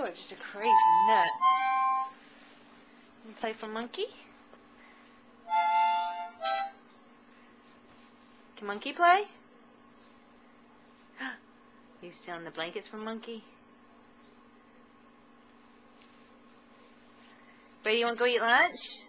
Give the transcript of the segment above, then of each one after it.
are just a crazy nut. You play for Monkey? Can Monkey play? You stealing the blankets from Monkey? Brady, you want to go eat lunch?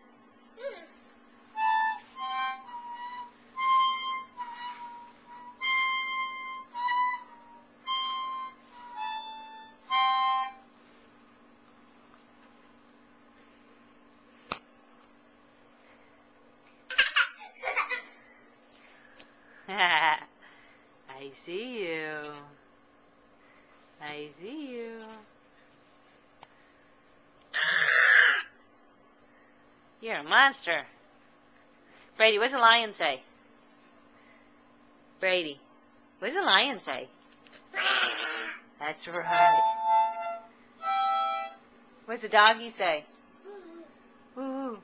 I see you. I see you. You're a monster. Brady, what does a lion say? Brady, what does a lion say? That's right. What does a doggy say? Woo.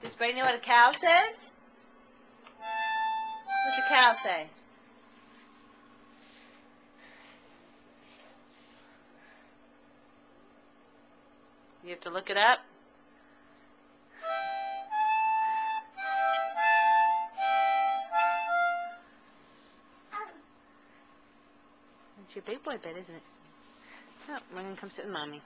Does Brady know what a cow says? What's a cow say? You have to look it up. It's your big boy bed, isn't it? Oh, we're going to come sit with Mommy.